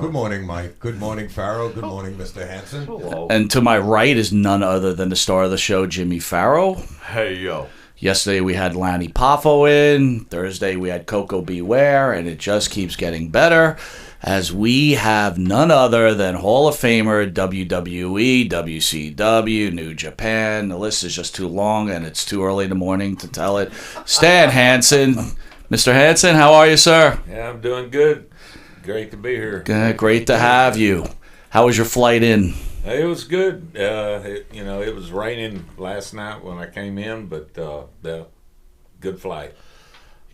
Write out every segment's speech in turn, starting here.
Good morning, Mike. Good morning, Farrell. Good morning, Mr. Hansen. Hello. And to my right is none other than the star of the show, Jimmy Farrow. Hey, yo. Yesterday we had Lanny Poffo in. Thursday we had Coco Beware, and it just keeps getting better as we have none other than Hall of Famer, WWE, WCW, New Japan. The list is just too long, and it's too early in the morning to tell it. Stan Hansen. Mr. Hansen, how are you, sir? Yeah, I'm doing good. Great to be here. Great to have you. How was your flight in? It was good. It was raining last night when I came in, but good flight.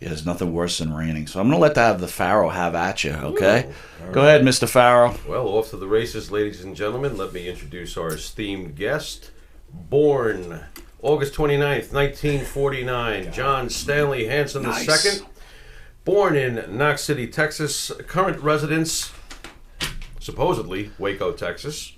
Yeah, there's nothing worse than raining. So I'm going to let the Farrow have at you, okay? Ooh, Go ahead, Mr. Farrow. Well, off to the races, ladies and gentlemen. Let me introduce our esteemed guest. Born August 29th, 1949, John Stanley Hansen Nice. II. Born in Knox City, Texas. Current residence, supposedly, Waco, Texas.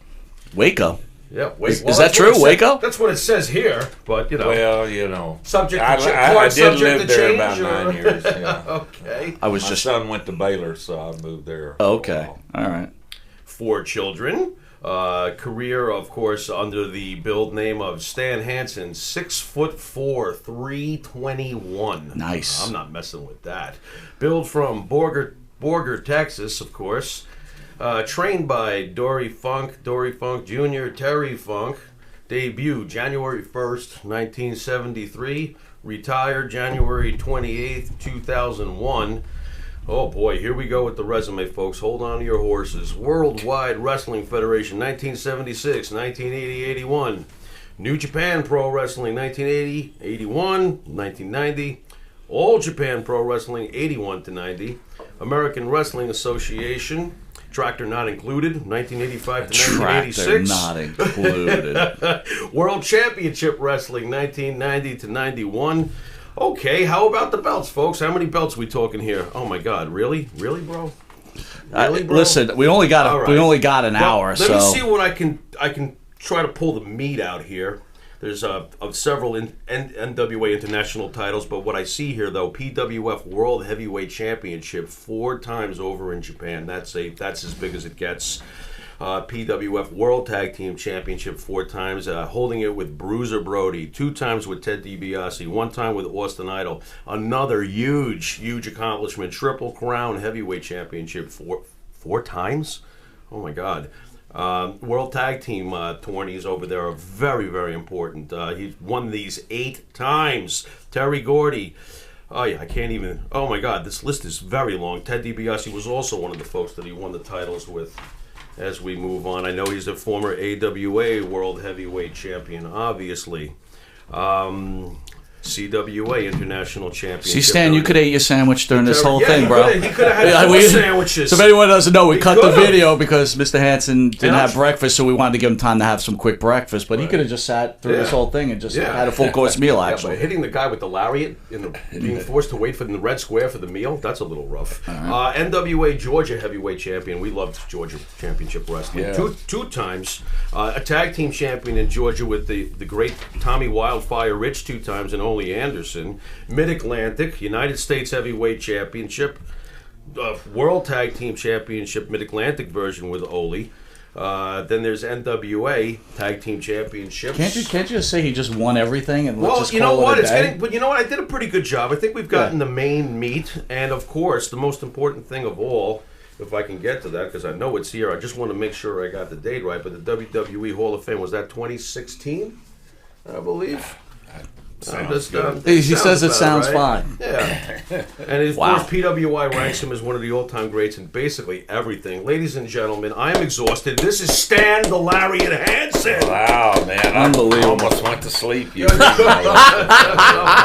Waco. Yeah, Is that true, Waco? That's what it says here, but, Well, subject to I change. did live to there change, about or- 9 years. Yeah. Okay. I was My just... son went to Baylor, so I moved there. Okay. All right. 4 children. Career, of course, under the build name of Stan Hansen, 6'4", 321. Nice. I'm not messing with that. Build from Borger, Texas, of course. Trained by Dory Funk Jr., Terry Funk. Debut January 1st, 1973. Retired January 28th, 2001. Oh boy, here we go with the resume, folks. Hold on to your horses. Worldwide Wrestling Federation, 1976, 1980, 81. New Japan Pro Wrestling, 1980, 81, 1990. All Japan Pro Wrestling, 81 to 90. American Wrestling Association, Tractor Not Included, 1985 to Tractor 1986. not included. World Championship Wrestling, 1990 to 91. Okay, how about the belts, folks? How many belts we talking here? Oh my God, really, bro? Really, bro? Listen, we only got All right. an hour, Let so me see what I can try to pull the meat out here. There's of several NWA international titles, but what I see here though, PWF World Heavyweight Championship 4 times over in Japan. That's as big as it gets. PWF World Tag Team Championship 4 times, holding it with Bruiser Brody, 2 times with Ted DiBiase, 1 time with Austin Idol. Another huge accomplishment, Triple Crown Heavyweight Championship 4 times. Oh my God. World Tag Team tourneys over there are very, very important. He's won these 8 times. Terry Gordy. Oh yeah, I can't even. Oh my God, this list is very long. Ted DiBiase was also one of the folks that he won the titles with. As we move on, I know he's a former AWA World Heavyweight Champion, obviously. CWA International Championship. see, Stan, you could have ate your sandwich during this whole Yeah, thing, bro. He could have had 4 sandwiches. So if anyone doesn't know, we cut the could've. video because Mr. Hansen didn't Yeah. have breakfast, so we wanted to give him time to have some quick breakfast. But he could have just sat through this whole thing and just had a full course meal. Yeah, Actually, but hitting the guy with the lariat and being forced to wait in the red square for the meal, that's a little rough. NWA Georgia Heavyweight Champion. We loved Georgia Championship Wrestling. Yeah. Two times. A tag team champion in Georgia with the great Tommy Wildfire Rich 2 times and Ole Anderson. Mid-Atlantic, United States Heavyweight Championship. World Tag Team Championship Mid-Atlantic version with Ole. Then there's NWA Tag Team Championships. can't you just say he just won everything and let's Well, just you know call what? it a day? But you know what? I did a pretty good job. I think we've gotten the main meat, and of course, the most important thing of all, if I can get to that, because I know it's here. I just want to make sure I got the date right. But the WWE Hall of Fame, was that 2016? I believe. He says it sounds right. fine. Yeah. And of Wow. course, PWI ranks him as one of the all-time greats in basically everything. Ladies and gentlemen, I am exhausted. This is Stan the Lariat Hansen. Wow, man. Unbelievable. I almost went to sleep. Oh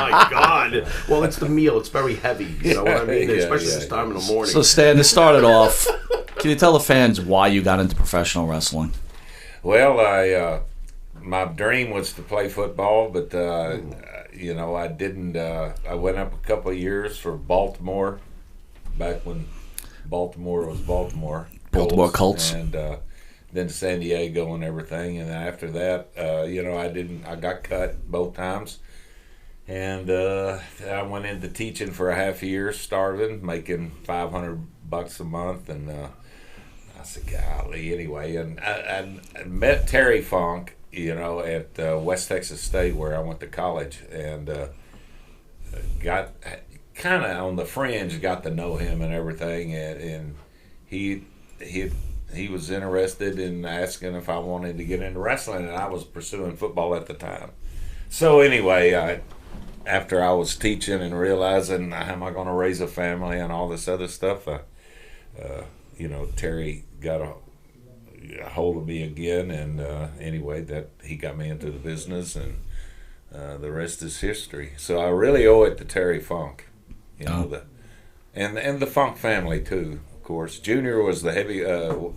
my God! Well, it's the meal. It's very heavy. You know what I mean? Especially this time in the morning. So Stan, to start it off, can you tell the fans why you got into professional wrestling? Well, my dream was to play football, but I didn't. I went up a couple of years for Baltimore, back when Baltimore was Baltimore. Baltimore Colts. And then San Diego and everything. And after that, I got cut both times. And I went into teaching for a half year, starving, making $500 a month, and I said, golly, anyway. And I met Terry Funk, at West Texas State where I went to college, and got kind of on the fringe, got to know him and everything. And he was interested in asking if I wanted to get into wrestling, and I was pursuing football at the time. So anyway, after I was teaching and realizing how am I going to raise a family and all this other stuff, Terry got a hold of me again, and anyway, that he got me into the business, and the rest is history. So I really owe it to Terry Funk, and the Funk family too. Of course, Junior was the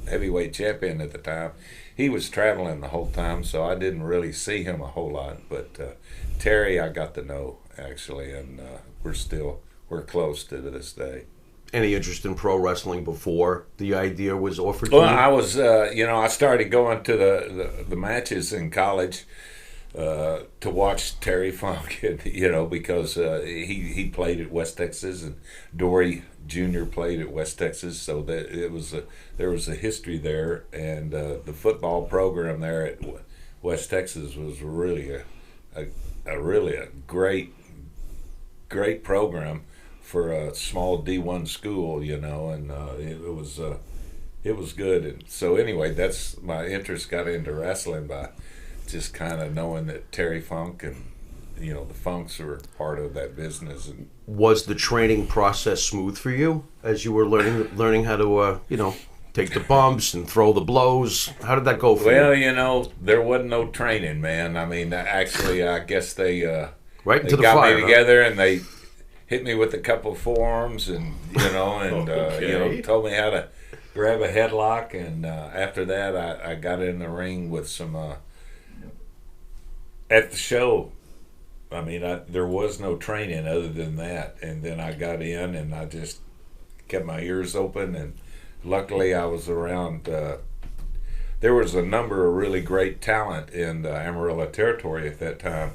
heavyweight champion at the time. He was traveling the whole time, so I didn't really see him a whole lot. But Terry, I got to know actually, and we're close to this day. Any interest in pro wrestling before the idea was offered to Well, you? I was, I started going to the matches in college to watch Terry Funk, because he played at West Texas, and Dory Jr. played at West Texas, so that there was a history there, and the football program there at West Texas was really a great program for a small D1 school, and it was good. And so anyway, that's my interest got into wrestling by just kind of knowing that Terry Funk and the Funks were part of that business. And was the training process smooth for you as you were learning how to take the bumps and throw the blows? How did that go for you? Well, there wasn't no training, man. I mean, actually, I guess they right into the got fire, me together, and they hit me with a couple of forearms, and Okay. told me how to grab a headlock, and after that I got in the ring with some at the show. I mean, there was no training other than that, and then I got in and I just kept my ears open, and luckily I was around. There was a number of really great talent in the Amarillo territory at that time.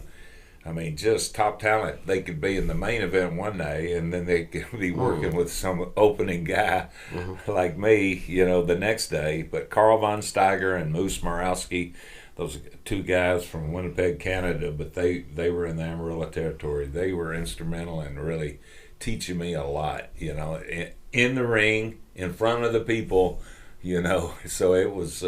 I mean, just top talent. They could be in the main event one day, and then they could be working with some opening guy like me, the next day. But Carl Von Steiger and Moose Morawski, those two guys from Winnipeg, Canada, but they were in the Amarillo territory. They were instrumental in really teaching me a lot, in the ring, in front of the people, So it was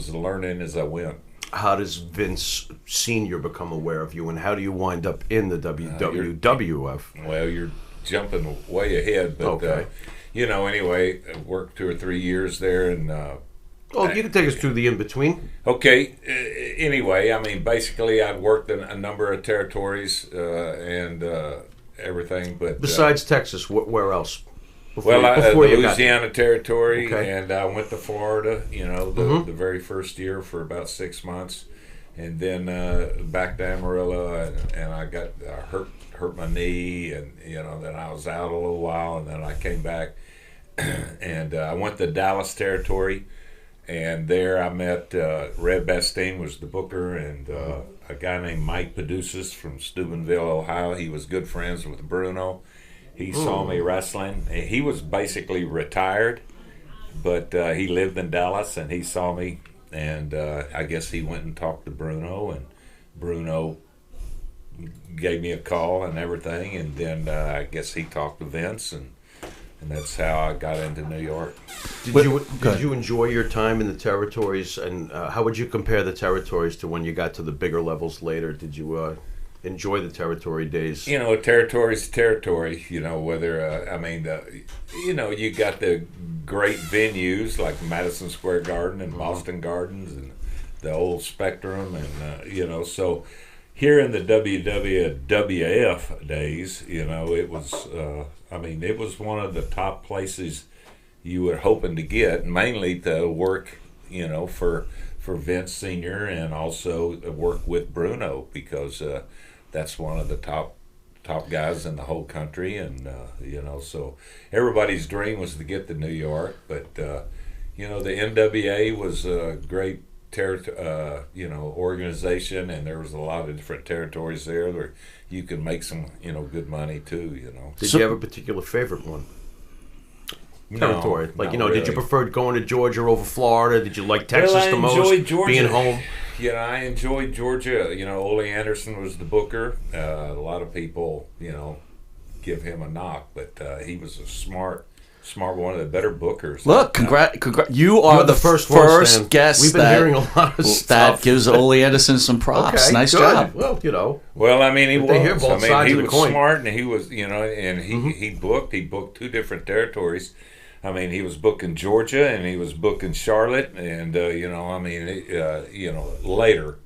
learning as I went. How does Vince Sr. become aware of you, and how do you wind up in the WWF? Well, you're jumping way ahead, but Okay. Anyway, I worked 2 or 3 years there, and You can take us through the in-between. okay. Anyway, I mean, basically, I've worked in a number of territories and everything, but Besides Texas, where else? the you got Louisiana territory, Okay. and I went to Florida, the very first year for about 6 months, and then back to Amarillo, and I hurt my knee, and then I was out a little while, and then I came back, and I went to Dallas territory, and there I met Red Bastine was the booker, and a guy named Mike Padusis from Steubenville, Ohio. He was good friends with Bruno. He saw me wrestling. He was basically retired, but he lived in Dallas, and he saw me, and I guess he went and talked to Bruno, and Bruno gave me a call and everything, and then I guess he talked to Vince, and that's how I got into New York. Did you enjoy your time in the territories, and how would you compare the territories to when you got to the bigger levels later? Did you enjoy the territory days? Territory's territory. Whether you got the great venues like Madison Square Garden and Boston Gardens and the old Spectrum, and so here in the WWF days, it was. It was one of the top places you were hoping to get, mainly to work, for Vince Sr. and also work with Bruno, because that's one of the top guys in the whole country, and so everybody's dream was to get to New York, but the NWA was a great organization, and there was a lot of different territories there where you can make some good money too. Did you have a particular favorite one? territory? No, Like, not you know, did you really. prefer going to Georgia over Florida? Did you like Texas Well, I the most? enjoyed Georgia. Being home? You know, I enjoyed Georgia. You know, Ole Anderson was the booker. A lot of people, you know, give him a knock, but he was a smart, one of the better bookers. Look, you are You're the first first Stan. guest We've been that, hearing a lot of that stuff. gives Ole Anderson some props. Okay, Nice good. job. Well, you know. Well, I mean, he But they hear was. both I mean, sides he of the was coin. smart, and he was, you know, and he booked. He booked 2 different territories. I mean, he was booking Georgia, and he was booking Charlotte, and you know, I mean, you know, later,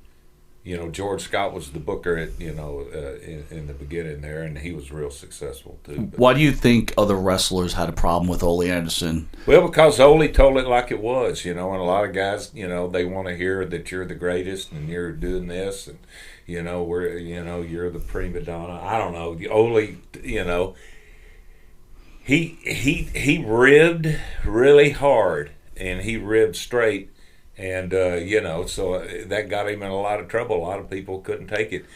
you know, George Scott was the booker at, you know, in the beginning there, and he was real successful too. But, Why do you think other wrestlers had a problem with Ole Anderson? well, because Ole told it like it was, you know, and a lot of guys, you know, they want to hear that you're the greatest and you're doing this, and you know, you're the prima donna. I don't know, Ole, you know, he ribbed really hard, and he ribbed straight. And, you know, so that got him in a lot of trouble. A lot of people couldn't take it.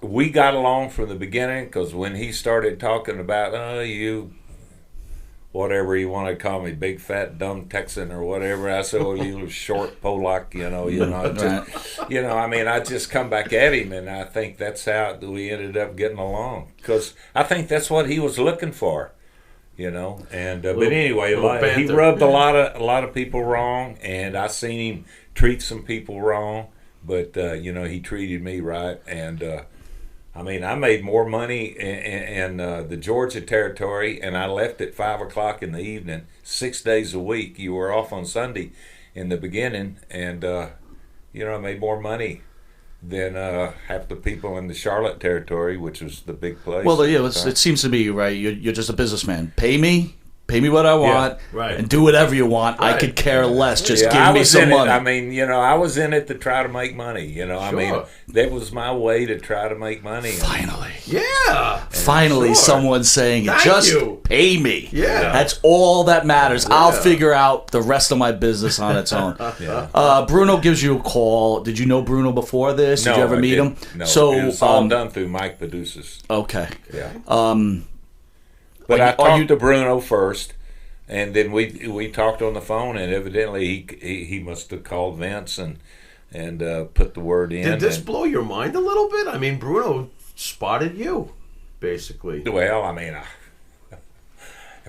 We got along from the beginning, because when he started talking about, you, whatever you want to call me, big, fat, dumb Texan or whatever, I said, well, you short Polak, you know, just, you know, I mean, I just come back at him, and I think that's how we ended up getting along. Because I think that's what he was looking for. You know, and but anyway, he rubbed a lot of people wrong, and I seen him treat some people wrong, but you know, he treated me right, and I mean, I made more money in the Georgia territory, and I left at 5 o'clock in the evening, 6 days a week. You were off on Sunday in the beginning, and you know, I made more money than half the people in the Charlotte territory, which was the big place. Well, yeah, it seems to be, right, you're just a businessman. Pay me what I want, right. and do whatever you want. I could care less. Just give me some money. I mean, you know, I was in it to try to make money. You know, I mean, that was my way to try to make money. Finally. Yeah. Finally, someone's saying, just pay me. Yeah. That's all that matters. I'll figure out the rest of my business on its own. Bruno gives you a call. Did you know Bruno before this? Did you ever meet him? No, so, it was all done through Mike Paducas. Okay. Yeah. But I talked to Bruno first, and then we talked on the phone, and evidently he must have called Vince and put the word in. Did this blow your mind a little bit? I mean, Bruno spotted you, basically. Well, I mean,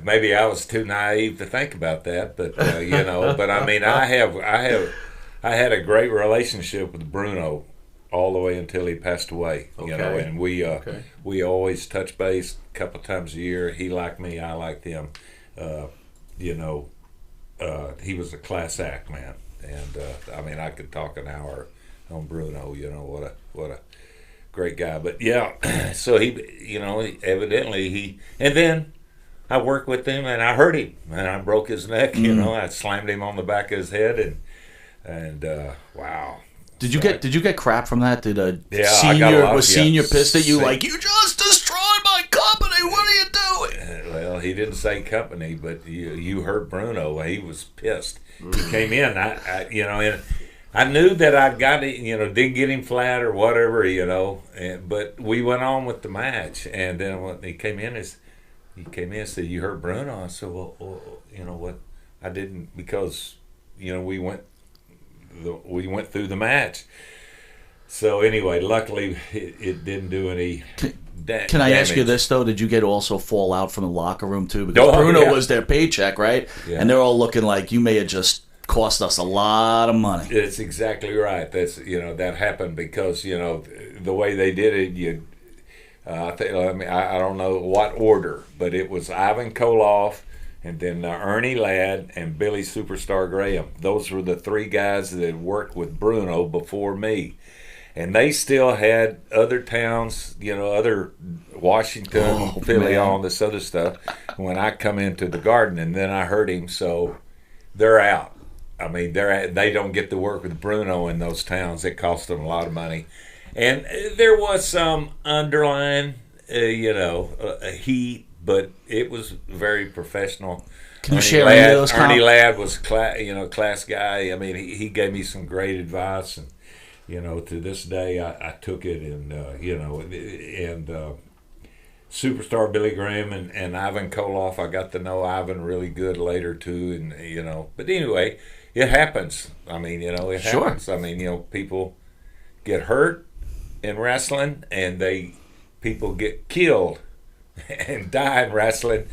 maybe I was too naive to think about that, but you know, but I mean, I had a great relationship with Bruno all the way until he passed away. Okay. You know, and we always touch base a couple times a year. He liked me, I liked him. You know, he was a class act, man, and I mean, I could talk an hour on Bruno. You know, what a great guy. But yeah, so he, you know, evidently and then I worked with him, and I hurt him, and I broke his neck. You know, I slammed him on the back of his head, and wow. Did you get crap from that? Did senior pissed at you like, you just destroyed my company? What are you doing? Well, he didn't say company, but you heard Bruno. He was pissed. He came in. I you know, and I knew that I got it. You know, didn't get him flat or whatever. You know, but we went on with the match. And then when he came in, and said, "You heard Bruno?" I said, "Well, you know what? I didn't, because you know we went through the match." So anyway, luckily it didn't do any damage. Can I ask you this though? Did you get also fall out from the locker room too? Because Bruno was their paycheck, right? Yeah. And they're all looking like you may have just cost us a lot of money. It's exactly right. That's, you know, that happened because, you know, the way they did it. I don't know what order, but it was Ivan Koloff, and then Ernie Ladd and Billy Superstar Graham. Those were the 3 guys that worked with Bruno before me. And they still had other towns, you know, other Washington, Philly, all this other stuff when I come into the Garden. And then I heard him, so they're out. I mean, they don't get to work with Bruno in those towns. It cost them a lot of money. And there was some underlying, heat, but it was very professional. Can you share any of those? Ernie Ladd was class guy. I mean, he gave me some great advice, and you know, to this day I took it, and superstar Billy Graham and Ivan Koloff. I got to know Ivan really good later too, and But anyway, it happens. I mean, it Sure. happens. I mean, people get hurt in wrestling, and people get killed and die in wrestling,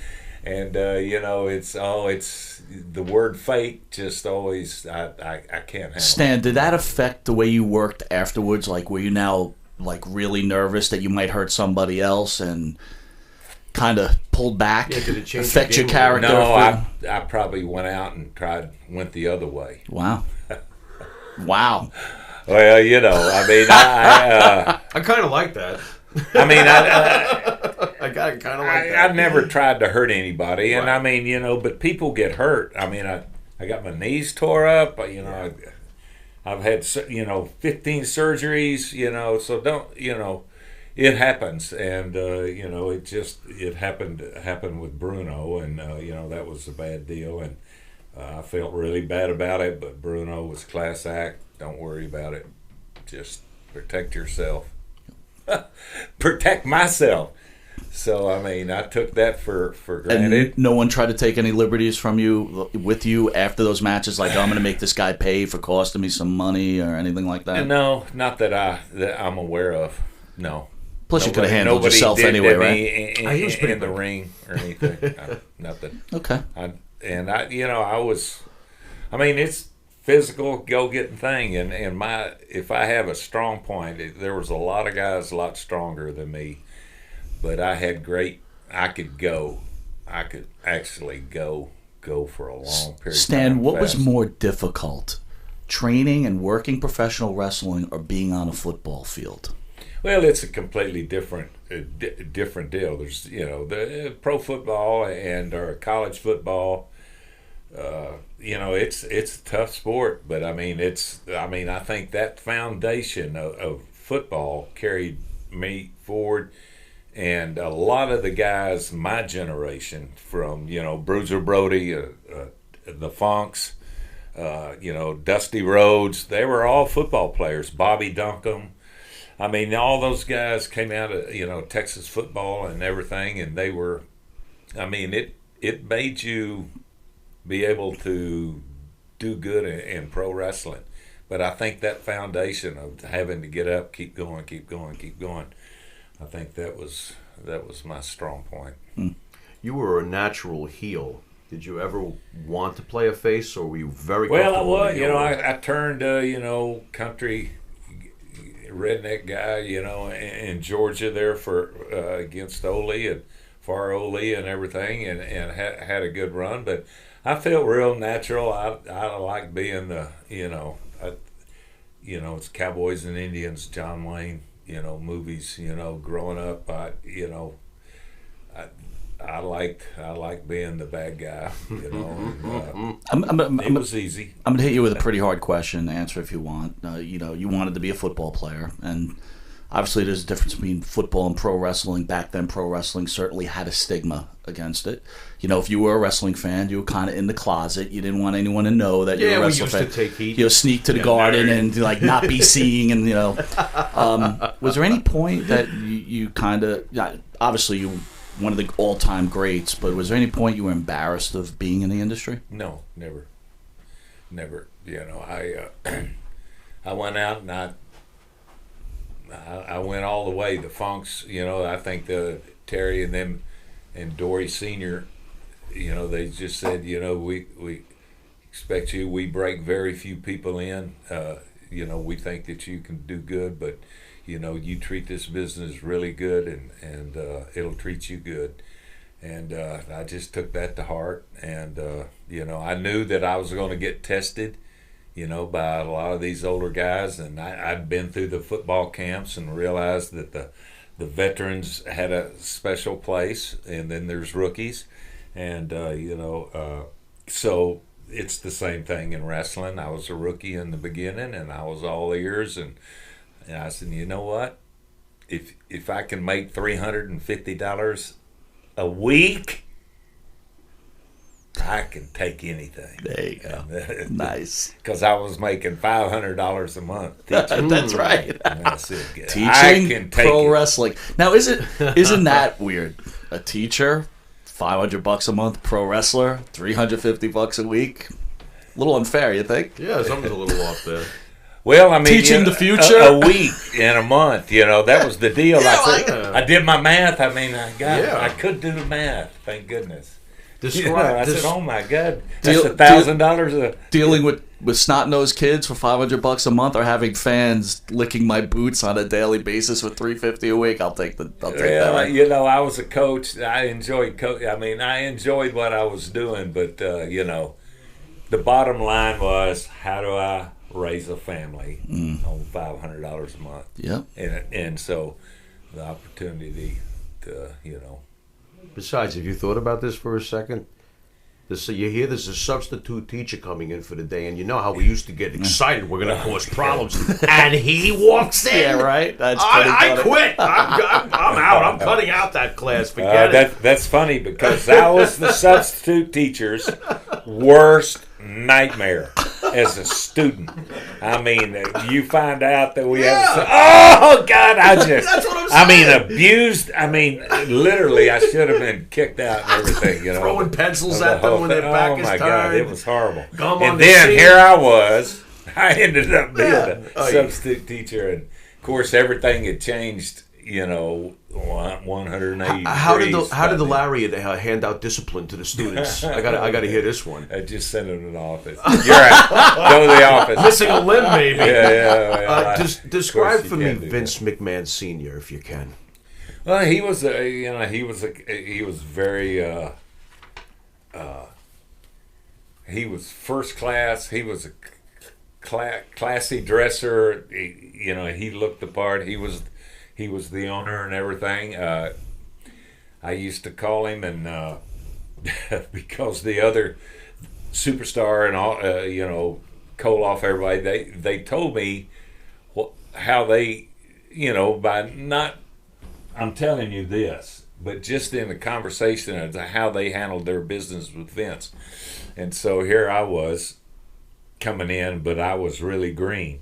and it's the word fate just always I can't handle. Stan, did that affect the way you worked afterwards? Like, were you now like really nervous that you might hurt somebody else and kind of pulled back? Yeah, did it change affect your game? character? No, I probably went out and went the other way. Wow. Wow. Well, I mean, I kind of like that. I mean, I kind of like that. I've never tried to hurt anybody, and Right. I mean, but people get hurt. I mean, I got my knees tore up. I've had 15 surgeries. So don't it happens, and it happened with Bruno, and that was a bad deal, and I felt really bad about it. But Bruno was class act. Don't worry about it. Just protect yourself. Protect myself. So I mean, I took that for granted. And no one tried to take any liberties with you after those matches, like, I'm going to make this guy pay for costing me some money or anything like that? No, not that I'm aware of. No. Plus, you could have handled yourself did anyway, me right? He was pretty in the good. ring or anything. Nothing. Okay. I mean, it's physical go-getting thing, and if I have a strong point, there was a lot of guys a lot stronger than me, but I could actually go for a long period Stan, of time. what was fast. more difficult, training and working professional wrestling or being on a football field? Well, it's a completely different deal. There's the pro football or college football. It's a tough sport, but I mean I think that foundation of football carried me forward, and a lot of the guys my generation, from Bruiser Brody, the Funks, Dusty Rhodes, they were all football players. Bobby Duncombe. I mean, all those guys came out of Texas football and everything, and they were. I mean, it made you be able to do good in pro wrestling, but I think that foundation of having to get up, keep going. I think that was my strong point. You were a natural heel. Did you ever want to play a face, or were you very Well, I comfortable was. with the heel? I turned country redneck guy, in Georgia there for against Ole and Far Ole and everything, and had a good run. But I felt real natural. I like being it's Cowboys and Indians, John Wayne, movies. Growing up, I liked being the bad guy. It was easy. I'm gonna hit you with a pretty hard question. Answer if you want. You wanted to be a football player, and obviously there's a difference between football and pro wrestling. Back then, pro wrestling certainly had a stigma against it. If you were a wrestling fan, you were kind of in the closet. You didn't want anyone to know that you were a we wrestling used fan. to take heat. Sneak to the garden and like not be seen, and was there any point that you kind of obviously you one of the all-time greats, but was there any point you were embarrassed of being in the industry? No, never. I went out and I went all the way. The Funks, I think the Terry and them and Dory Senior, they just said, we expect you. We break very few people in. We think that you can do good, but you treat this business really good, and it'll treat you good. And I just took that to heart, and I knew that I was going to get tested, by a lot of these older guys, and I'd been through the football camps and realized that the veterans had a special place, and then there's rookies, and so it's the same thing in wrestling. I was a rookie in the beginning, and I was all ears, and I said, you know what? If I can make $350 a week, I can take anything. There you go. Nice. Because I was making $500 a month teaching. That's right. And I said, I Teaching can take pro it. wrestling. Now, isn't that weird? A teacher, $500 a month. Pro wrestler, $350 a week. A little unfair, you think? Yeah, something's a little off there. Well, I mean, Teaching the future? a week and a month, that was the deal. Yeah, I did my math. I mean, I could do the math. Thank goodness. I said, "Oh my God, that's $1,000." Dealing with snot-nosed kids for $500 a month, or having fans licking my boots on a daily basis with $350 a week. I'll take that. I was a coach. I enjoyed I enjoyed what I was doing, but the bottom line was, how do I raise a family on $500 a month? Yep. And so the opportunity to Besides, have you thought about this for a second? You hear there's a substitute teacher coming in for the day, and you know how we used to get excited. We're going to cause problems. And he walks in. Yeah, right? That's I quit. I'm out. I'm cutting out that class. Forget it. That's funny, because that was the substitute teacher's worst nightmare as a student. I mean, you find out that we have. Oh God! That's what I'm saying. I mean, abused. I mean, literally, I should have been kicked out and everything. Throwing pencils at them when their back is turned. Oh my God! It was horrible. And then here I was. I ended up being a substitute teacher, and of course, everything had changed. 180 How did the Lariat hand out discipline to the students? I got to hear this one. I just sent them to the office. You're right. Go to the office. Missing a limb, maybe. Yeah. Describe for me Vince McMahon Sr., if you can. Well, he was very he was first class. He was a classy dresser. He looked the part. He was the owner and everything. I used to call him, and because the other superstar and all, Koloff, everybody, they told me how they, by not. I'm telling you this, but just in the conversation of how they handled their business with Vince, and so here I was coming in, but I was really green.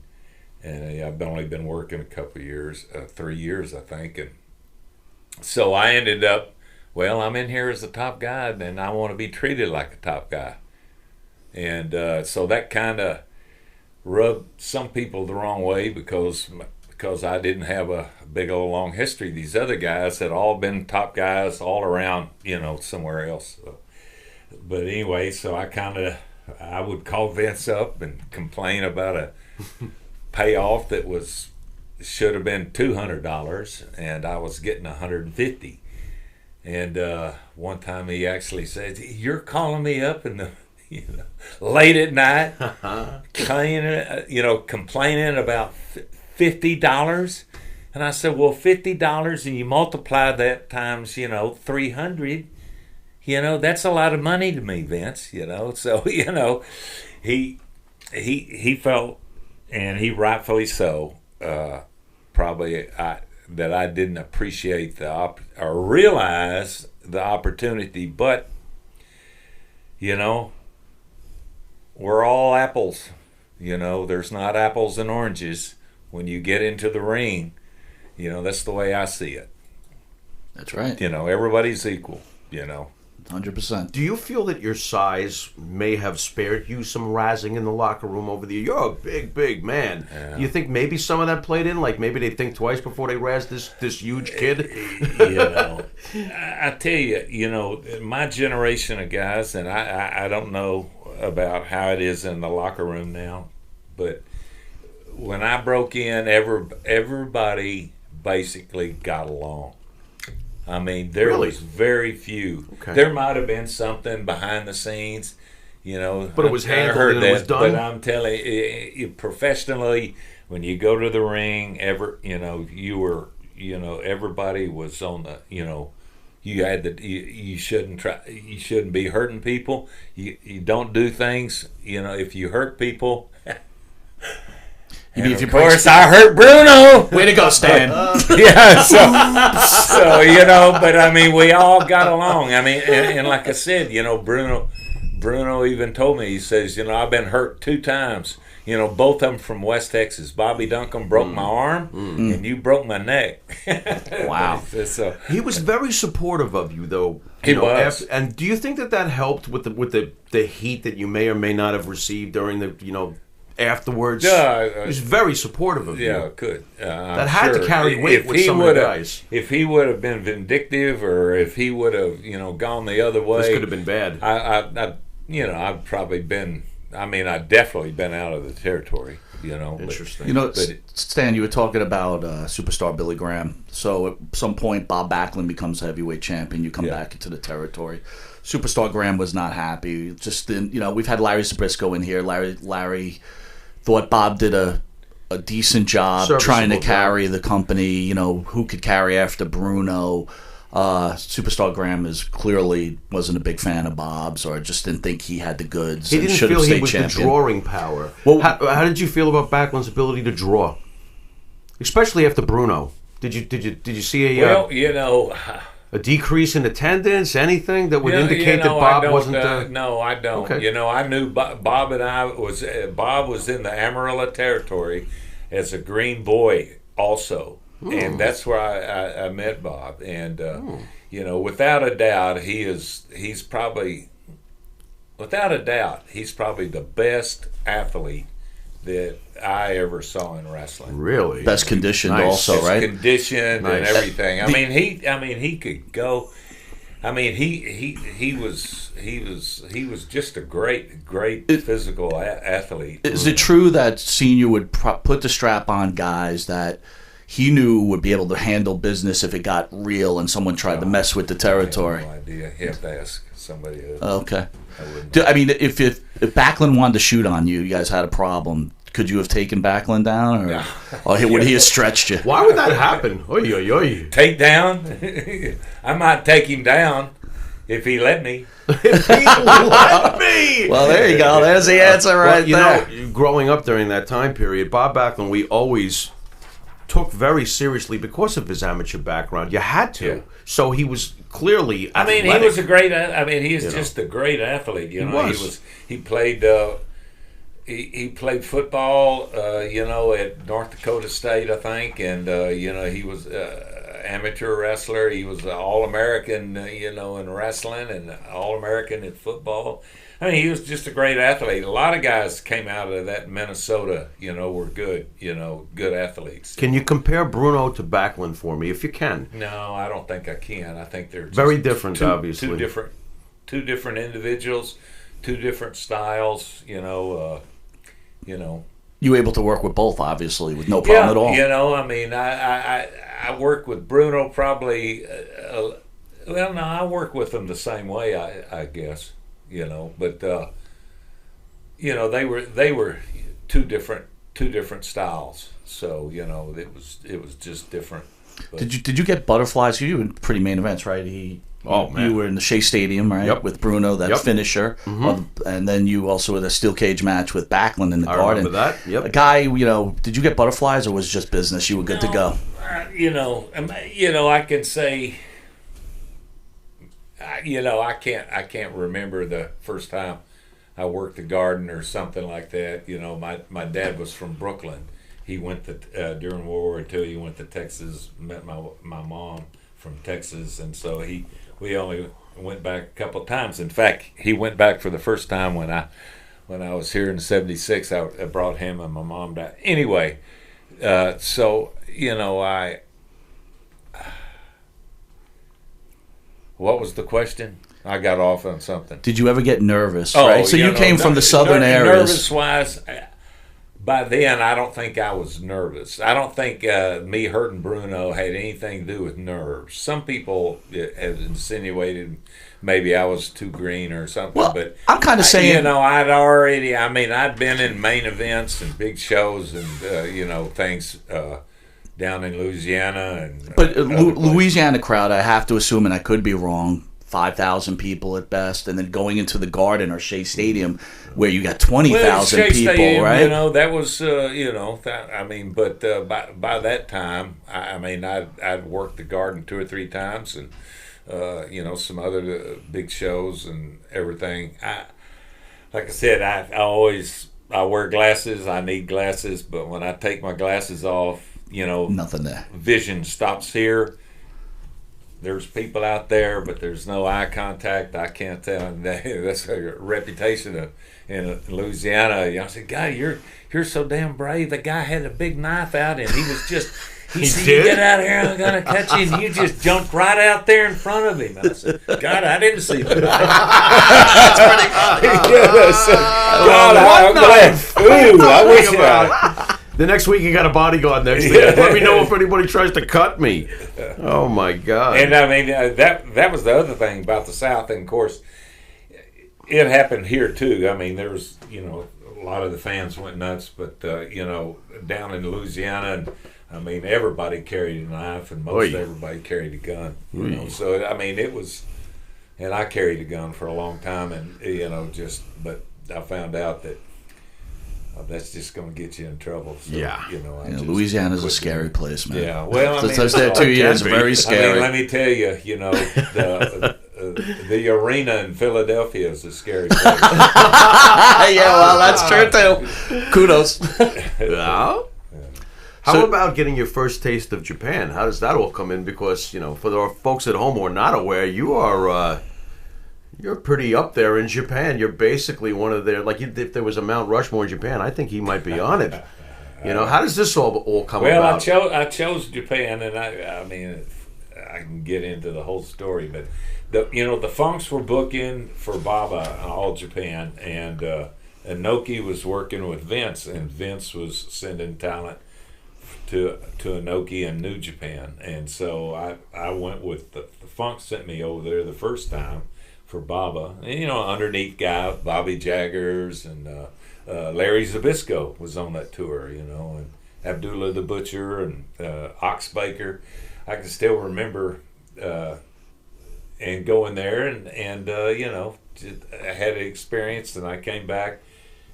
And I've only been working a couple of years, 3 years, I think. And so I ended up, I'm in here as the top guy, and I want to be treated like a top guy. And so that kind of rubbed some people the wrong way, because I didn't have a big old long history. These other guys had all been top guys all around, somewhere else. But anyway, so I would call Vince up and complain about a payoff that should have been $200, and I was getting $150. And one time he actually said, "You're calling me up in the late at night, complaining about $50?" And I said, "Well, $50, and you multiply that times 300. That's a lot of money to me, Vince. So he felt." And he rightfully so, probably that I didn't appreciate or realize the opportunity. But, we're all apples. There's not apples and oranges. When you get into the ring, that's the way I see it. That's right. Everybody's equal, 100%. Do you feel that your size may have spared you some razzing in the locker room over the years? You're a big man. Yeah. Do you think maybe some of that played in? Like maybe they think twice before they razz this huge kid? I tell you, my generation of guys, and I don't know about how it is in the locker room now, but when I broke in, everybody basically got along. I mean, there was very few. Okay. There might have been something behind the scenes, But it was handled and it was done. But I'm telling you, professionally, when you go to the ring, everybody was on the, you shouldn't be hurting people. You don't do things, if you hurt people. And of course, I hurt Bruno. Way to go, Stan. Yeah, so but I mean, we all got along. I mean, and like I said, Bruno Bruno even told me, he says, I've been hurt 2 times. Both of them from West Texas. Bobby Duncan broke my arm, and you broke my neck. Wow. So, He was very supportive of you, though. He was. And do you think that helped with the heat that you may or may not have received during the afterwards? Yeah, he was very supportive of you. yeah, good. That had to carry weight with some of the guys. If he would have been vindictive, or if he would have, gone the other way, This could have been bad. I've probably been. I've definitely been out of the territory. Interesting. Stan, you were talking about superstar Billy Graham. So at some point, Bob Backlund becomes a heavyweight champion. You come back into the territory. Superstar Graham was not happy. We've had Larry Zabrisco in here. Larry thought Bob did a decent job trying to carry the company. Who could carry after Bruno. Superstar Graham clearly wasn't a big fan of Bob's, or just didn't think he had the goods. He didn't feel he was the drawing power. Well, how did you feel about Backlund's ability to draw, especially after Bruno? Did you see a decrease in attendance? Anything that would indicate that Bob wasn't? No, I don't. Okay. I knew Bob and Bob was in the Amarillo territory as a green boy also. And that's where I met Bob, and without a doubt, he's probably the best athlete that I ever saw in wrestling. Really, best conditioned, nice. also, right? Best conditioned and everything. He could go. He was just a great physical athlete. Is it true that Senior would put the strap on guys that he knew would be able to handle business if it got real and someone tried to mess with the territory? I have no idea. You have to ask somebody else. Okay. If Backlund wanted to shoot on you, you guys had a problem, could you have taken Backlund down, or would he have stretched you? Why would that happen? Oy, oy, oy. Take down? I might take him down if he let me. If he let me! Well, there you go. There's the answer right there. Growing up during that time period, Bob Backlund, we always took very seriously because of his amateur background. You had to. Yeah. So he was clearly athletic. He was a great. He is just a great athlete. He played. He played football. At North Dakota State, I think, and he was amateur wrestler. He was All-American, in wrestling, and All-American in football. He was just a great athlete. A lot of guys came out of that Minnesota, were good, good athletes. Can you compare Bruno to Backlund for me, if you can? No, I don't think I can. I think they're just very different, obviously. Two different individuals, two different styles. You were able to work with both, obviously, with no problem at all. I worked with Bruno probably. I work with them the same way, I guess. But they were two different styles. So it was just different. But did you get butterflies? You were in pretty main events, right? You were in the Shea Stadium, right? Yep. With Bruno, that finisher, and then you also had a steel cage match with Backlund in the Garden. Remember that? Yep. A guy, did you get butterflies, or was it just business? You were good to go. I can say. I can't remember the first time I worked the Garden or something like that. My dad was from Brooklyn. He went to during World War II. He went to Texas, met my mom from Texas, and so we only went back a couple of times. In fact, he went back for the first time when I was here in '76. I brought him and my mom back. Anyway, What was the question? I got off on something. Did you ever get nervous? Right. So you came from the southern areas. Nervous-wise, by then I don't think I was nervous. I don't think me hurting Bruno had anything to do with nerves. Some people have insinuated maybe I was too green or something. Well, but I'm kind of saying, I'd been in main events and big shows and things. Down in Louisiana, but Louisiana crowd, I have to assume, and I could be wrong, 5,000 people at best, and then going into the Garden or Shea Stadium, where you got 20,000 people, Stadium, right? That was, but by that time, I'd worked the Garden 2 or 3 times, and some other big shows and everything. like I said, I wear glasses. I need glasses, but when I take my glasses off, Nothing there. vision stops here. There's people out there, but there's no eye contact. I can't tell. And that's a reputation in Louisiana. I said, "God, you're so damn brave." The guy had a big knife out, and he was just. He said, "You get out of here, I'm going to cut you." And you just jumped right out there in front of him. And I said, "God, I didn't see the knife." That's pretty God, I'm glad. Ooh, I wish I. The next week you got a bodyguard next to you. Let me know if anybody tries to cut me. Oh my God! And I mean that was the other thing about the South, and of course, it happened here too. I mean, there was a lot of the fans went nuts, but down in Louisiana, and I mean everybody carried a knife, and most everybody carried a gun. So I mean it was, and I carried a gun for a long time, and but I found out that. That's just going to get you in trouble. So, Louisiana's a scary place, man. Yeah, well, I mean, those 2 years are very scary. Let me tell you, the arena in Philadelphia is a scary place. That's true too. Kudos. Yeah. How about getting your first taste of Japan? How does that all come in? Because for the folks at home who are not aware, you are. You're pretty up there in Japan. You're basically one of their, like if there was a Mount Rushmore in Japan, I think he might be on it. How does this all come about? Well, I chose Japan, and I mean, I can get into the whole story, but the Funks were booking for Baba All Japan, and Inoki was working with Vince, and Vince was sending talent to Inoki and New Japan, and so I went with the Funks sent me over there the first time. For Baba, and, underneath guy Bobby Jaggers and Larry Zbyszko was on that tour, and Abdullah the Butcher and Ox Baker. I can still remember and going there and I had an experience, and I came back,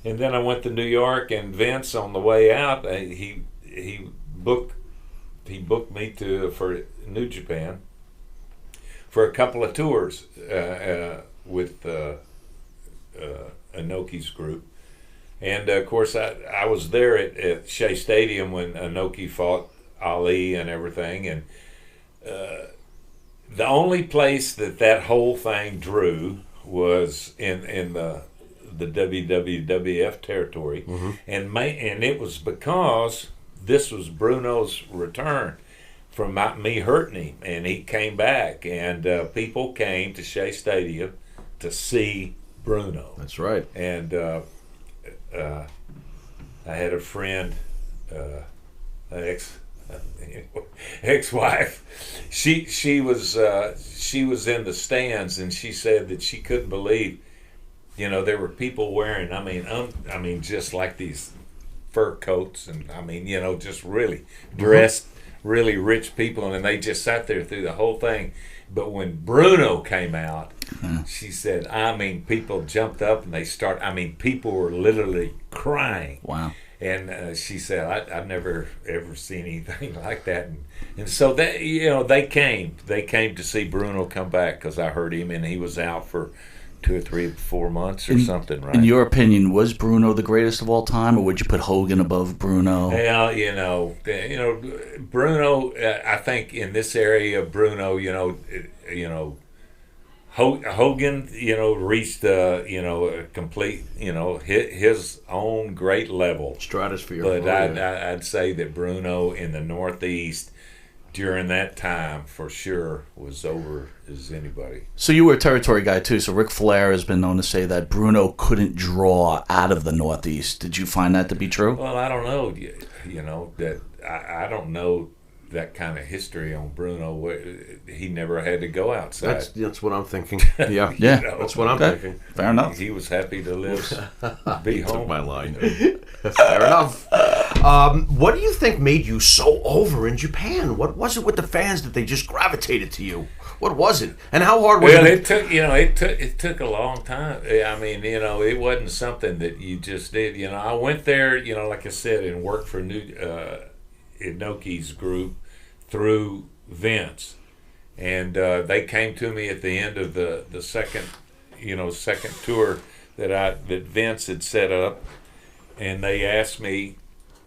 and then I went to New York, and Vince on the way out he booked me for New Japan. For a couple of tours with Inoki's group. And, of course, I was there at Shea Stadium when Inoki fought Ali and everything. And the only place that whole thing drew was in the WWF territory. Mm-hmm. And it was because this was Bruno's return. From me hurting him, and he came back, and people came to Shea Stadium to see Bruno. That's right. And I had a friend, ex-wife. She was in the stands, and she said that she couldn't believe, there were people wearing, I mean, just like these fur coats, and just really dressed. Really rich people, and they just sat there through the whole thing. But when Bruno came out, she said, people jumped up and people were literally crying. Wow. And she said, I've never ever seen anything like that. And so that they came to see Bruno come back, because I heard him, and he was out for 2 or 3 or 4 months or something, right? In your opinion, was Bruno the greatest of all time, or would you put Hogan above Bruno? Well, Bruno. I think in this area, Bruno. Hogan. Reached a complete. His own great level. Stratosphere. But I'd say that Bruno in the Northeast during that time, for sure, was over as anybody. So you were a territory guy too. So Ric Flair has been known to say that Bruno couldn't draw out of the Northeast. Did you find that to be true? Well, I don't know. That I don't know that kind of history on Bruno. He never had to go outside. That's what I'm thinking. Yeah, that's what I'm thinking. Fair enough. He was happy to live, be home. Took my line. Fair enough. What do you think made you so over in Japan? What was it with the fans that they just gravitated to you? What was it? And how hard was it? Well, it took a long time. It wasn't something that you just did. I went there, like I said, and worked for Inoki's group through Vince, and they came to me at the end of the second tour that Vince had set up, and they asked me,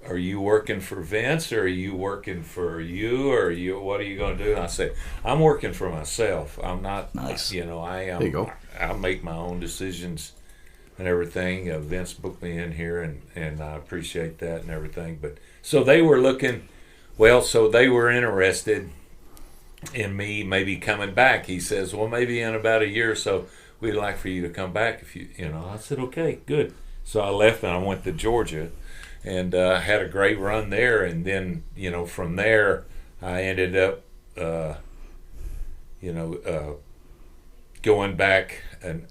"Are you working for Vince, or are you working for you, or what are you going to do?" And I said, "I'm working for myself. I'm not. Nice. You know, I am. There you go. I make my own decisions and everything." Vince booked me in here, and I appreciate that and everything. But so they were looking. Well, so they were interested in me maybe coming back. He says, "Well, maybe in about a year or so, we'd like for you to come back if you know." I said, "Okay, good." So I left and I went to Georgia, and had a great run there. And then, from there, I ended up, going back, and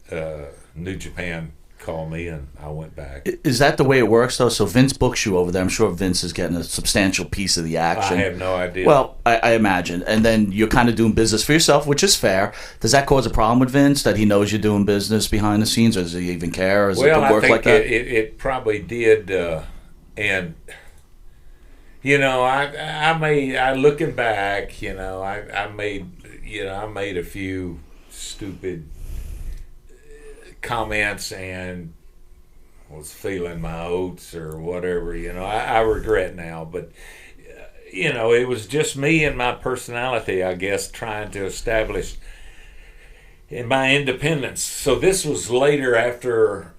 New Japan called me, and I went back. Is that the way it works, though? So Vince books you over there. I'm sure Vince is getting a substantial piece of the action. I have no idea. Well, I imagine. And then you're kind of doing business for yourself, which is fair. Does that cause a problem with Vince, that he knows you're doing business behind the scenes, or does he even care? Or does it work I think like that? it probably did. And, I looking back, I made a few stupid comments and was feeling my oats or whatever. I regret now, but it was just me and my personality, I guess, trying to establish in my independence. So this was later, after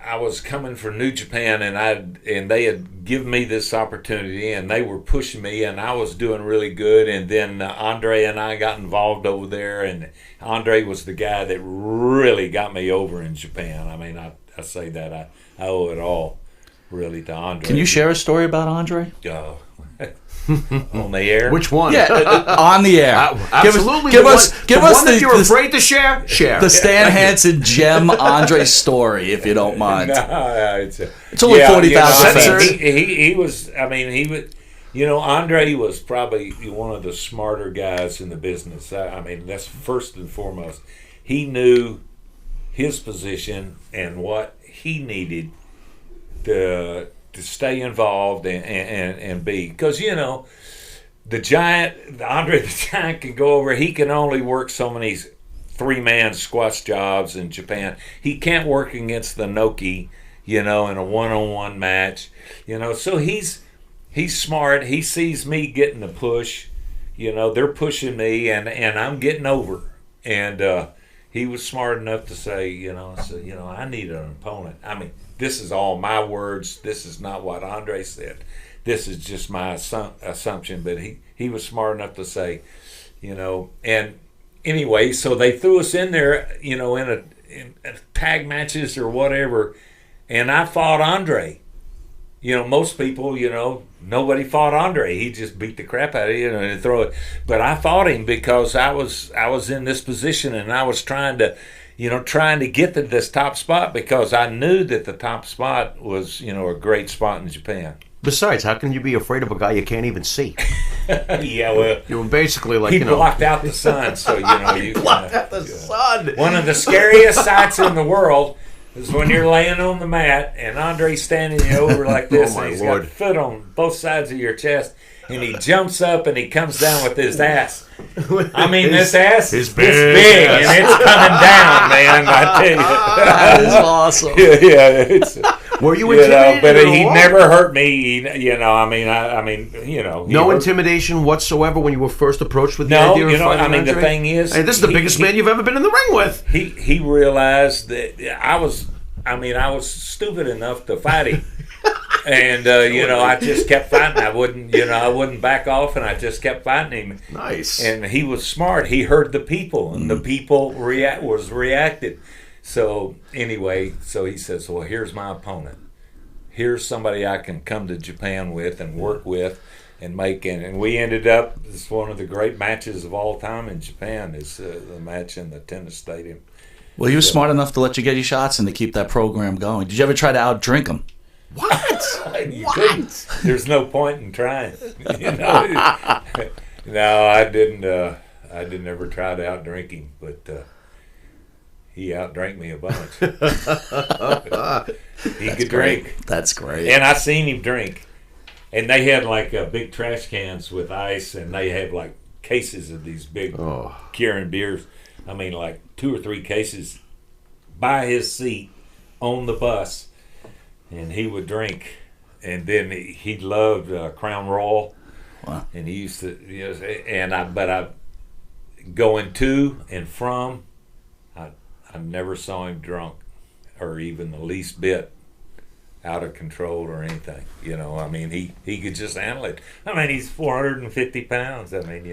I was coming from New Japan, and they had given me this opportunity, and they were pushing me, and I was doing really good. And then Andre and I got involved over there, and Andre was the guy that really got me over in Japan. I mean, I say that I owe it all really to Andre. Can you share a story about Andre? On the air? Which one? Yeah, on the air. Absolutely. Give the us one that you're the, afraid to share. Share the Stan Hansen gem Andre story, if you don't mind. No, It's only 40,000 fans. He was. I mean, he was. Andre was probably one of the smarter guys in the business. I mean, that's first and foremost. He knew his position and what he needed to stay involved and be, because the Giant, Andre the Giant, can go over. He can only work so many 3-man squash jobs in Japan. He can't work against the Noki, in a one-on-one match. So he's smart. He sees me getting the push. They're pushing me, and I'm getting over. And he was smart enough to say, I need an opponent. I mean, this is all my words. This is not what Andre said. This is just my assumption. But he was smart enough to say, and anyway, so they threw us in there, in tag matches or whatever, and I fought Andre. Most people, nobody fought Andre. He just beat the crap out of you and throw it. But I fought him because I was in this position, and I was trying to get to this top spot, because I knew that the top spot was, a great spot in Japan. Besides, how can you be afraid of a guy you can't even see? Yeah, well, You were basically like, he blocked out the sun, so you blocked out the sun. One of the scariest sights in the world is when you're laying on the mat and Andre's standing you over like this, Oh, my and he's Lord. got the foot on both sides of your chest, and he jumps up and he comes down with his ass. I mean, this ass his is big big, ass. and it's coming down, man. I tell you. That is awesome. Yeah, it's. Were you intimidated? But at he all? never hurt me. I mean, he No hurt- intimidation whatsoever when you were first approached with the No, idea of fighting I mean, the Andre? thing is, Hey, this is the biggest man you've ever been in the ring with. He realized that I was stupid enough to fight him. And I just kept fighting. I wouldn't back off, and I just kept fighting him. Nice. And he was smart. He heard the people, and the people reacted. So anyway, he says, "Well, here's my opponent. Here's somebody I can come to Japan with and work with and make." And we ended up. It's one of the great matches of all time in Japan. Is the match in the tennis stadium. Well, he was smart enough to let you get your shots and to keep that program going. Did you ever try to outdrink him? What? You couldn't. There's no point in trying. No, I didn't. I didn't ever try to outdrink him, but he outdrank me a bunch. He could drink, That's great. and I seen him drink. And they had like big trash cans with ice, and they have like cases of these big Kirin beers. I mean, like 2 or 3 cases by his seat on the bus, and he would drink, and then he loved Crown Royal, and he used to, but going to and from, I never saw him drunk, or even the least bit out of control or anything. I mean, he could just handle it. I mean, he's 450 pounds. I mean,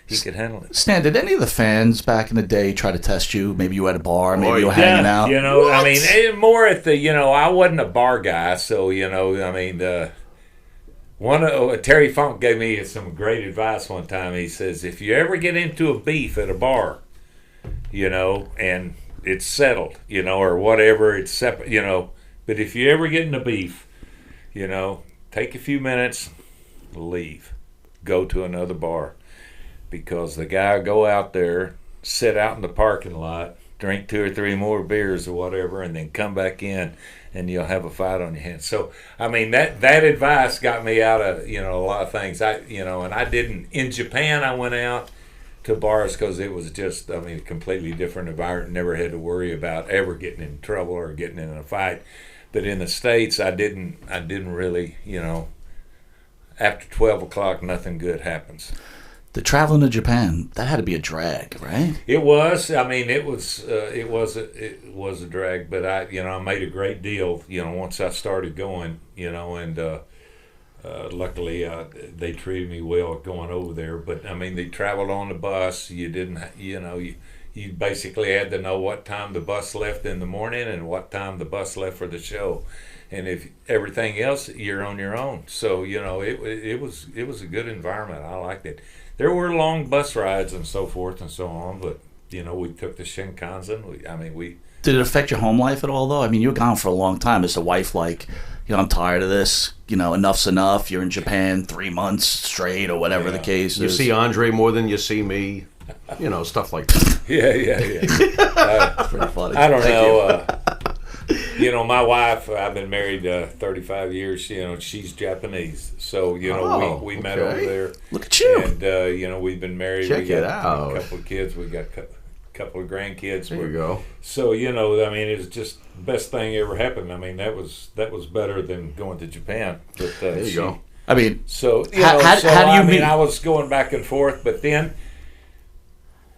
he could handle it. Stan, did any of the fans back in the day try to test you? Maybe you were at a bar, maybe you were hanging out. I mean, more at the, I wasn't a bar guy, so, I mean, Terry Funk gave me some great advice one time. He says, if you ever get into a beef at a bar, and it's settled, or whatever, it's separate, but if you ever get in a beef, take a few minutes, leave, go to another bar. Because the guy will go out there, sit out in the parking lot, drink 2 or 3 more beers or whatever, and then come back in, and you'll have a fight on your hands. So, I mean, that advice got me out of, a lot of things. And I didn't, in Japan, I went out to bars because it was just, a completely different environment. Never had to worry about ever getting in trouble or getting in a fight. But in the States, I didn't really, after 12 o'clock, nothing good happens. The traveling to Japan, that had to be a drag, right? It was. I mean, it was a drag, but I made a great deal, once I started going, and luckily they treated me well going over there. But I mean, they traveled on the bus. You didn't, you basically had to know what time the bus left in the morning and what time the bus left for the show. And if everything else, you're on your own. So it was a good environment. I liked it. There were long bus rides and so forth and so on, but we took the Shinkansen. We Did it affect your home life at all, though? I mean, you were gone for a long time. Is the wife like, I'm tired of this. Enough's enough. You're in Japan 3 months straight, or whatever the case is. You see Andre more than you see me. Stuff like that. Yeah. That's pretty funny. I don't know. My wife, I've been married 35 years. She's Japanese, so we met over there. Look at you. And we've been married. Check we got it out. A couple of kids. We got a couple of grandkids. There you go. So it's just the best thing ever happened. I mean, that was better than going to Japan. But there you go. I mean, so how do you mean? I was going back and forth, but then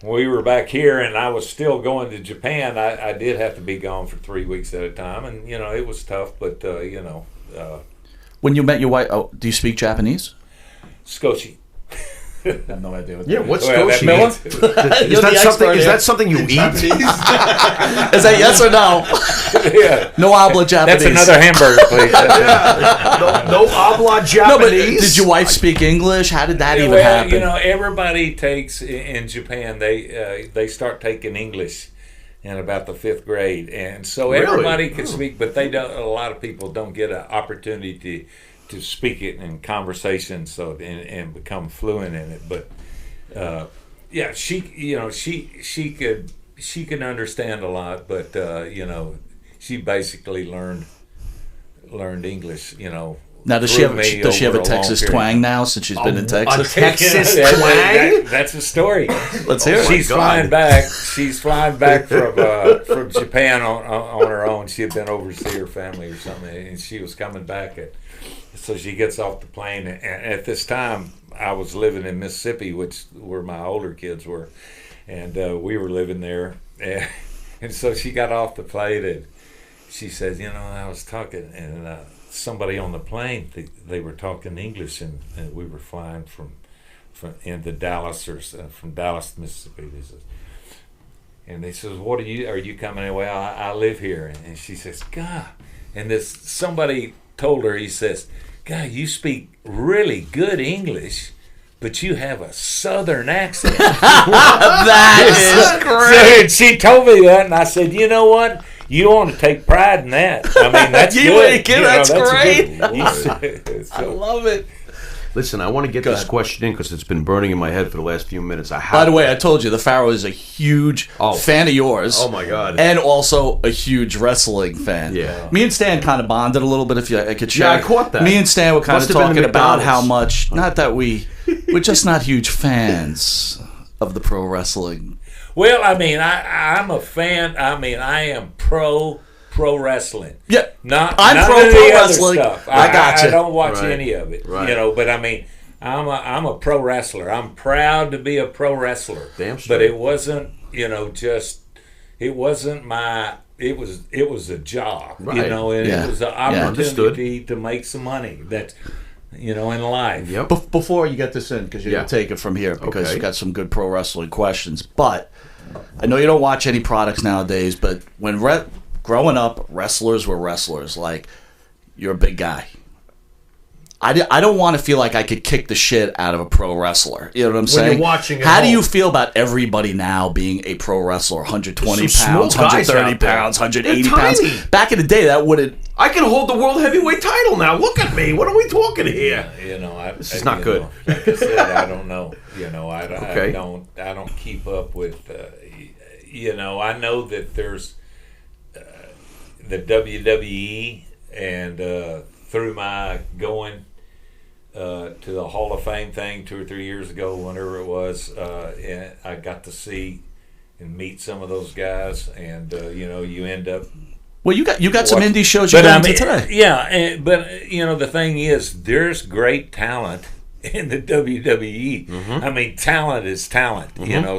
we were back here, and I was still going to Japan. I did have to be gone for 3 weeks at a time, and it was tough. But when you met your wife, do you speak Japanese? Skoshi. I have no idea. What's Well, Skoshi? that Is that something you eat? Is that yes or no? Yeah. No habla Japanese. That's another hamburger, please. No habla Japanese. No, but did your wife speak English? How did that even happen? Everybody takes in Japan. They start taking English in about the 5th grade, and so everybody can speak, but they don't. A lot of people don't get an opportunity to speak it in conversation, and become fluent in it. But she could understand a lot, but she basically learned English. Now, does she have a Texas twang now since she's been in Texas? A Texas twang? That's a story. Let's hear it. She's flying back. She's flying back from Japan on her own. She had been over to see her family or something, and she was coming back. So she gets off the plane, and at this time, I was living in Mississippi, where my older kids were, and we were living there. And so she got off the plane, and she said, I was talking, and somebody on the plane, they were talking English, and we were flying from into Dallas, or from Dallas to Mississippi. And they says, are you coming in? Well, I live here. And she says, God. And somebody told her, he says, God, you speak really good English, but you have a Southern accent. That is great. So she told me that, and I said, you know what? You want to take pride in that. I mean, that's good. That's great. I love it. Listen, I want to get this question in because it's been burning in my head for the last few minutes. By the way, I told you the Pharaoh is a huge fan of yours. Oh my God! And also a huge wrestling fan. Yeah. Me and Stan kind of bonded a little bit. If I could share. Yeah, I caught that. Me and Stan were kind Must of have been talking the about how McDonald's. much. Not that we're just not huge fans of the pro wrestling. Well, I mean, I'm a fan. I mean, I am pro pro wrestling. Yeah, Not I'm none pro of the other wrestling. stuff. I got I you. don't watch Right. any of it. Right. You know, but I mean, I'm a pro wrestler. I'm proud to be a pro wrestler. Damn straight. But it wasn't, just it wasn't my. It was a job, Right. and Yeah. it was an Yeah. opportunity to make some money. That, in life. Yep. Before you get this in, because you're Yeah. going to take it from here, because Okay. you've got some good pro wrestling questions. But I know you don't watch any products nowadays, but when growing up, wrestlers were wrestlers. Like, you're a big guy. I don't want to feel like I could kick the shit out of a pro wrestler. You know what I'm saying? you're watching at How do home. you feel about everybody now being a pro wrestler? 120 There's some pounds, small guys 130 out there. pounds, 180 They're pounds. tiny. Back in the day, that wouldn't. I can hold the world heavyweight title now. Look at me. What are we talking here? This is not good. Like I said, I don't know. Okay. I don't keep up with. I know that there's the WWE, and through my going to the Hall of Fame thing 2 or 3 years ago, whenever it was, and I got to see and meet some of those guys, and you end up. Well, you got some What? indie shows you got into today. Yeah, but the thing is, there's great talent in the WWE. Mm-hmm. I mean, talent is talent,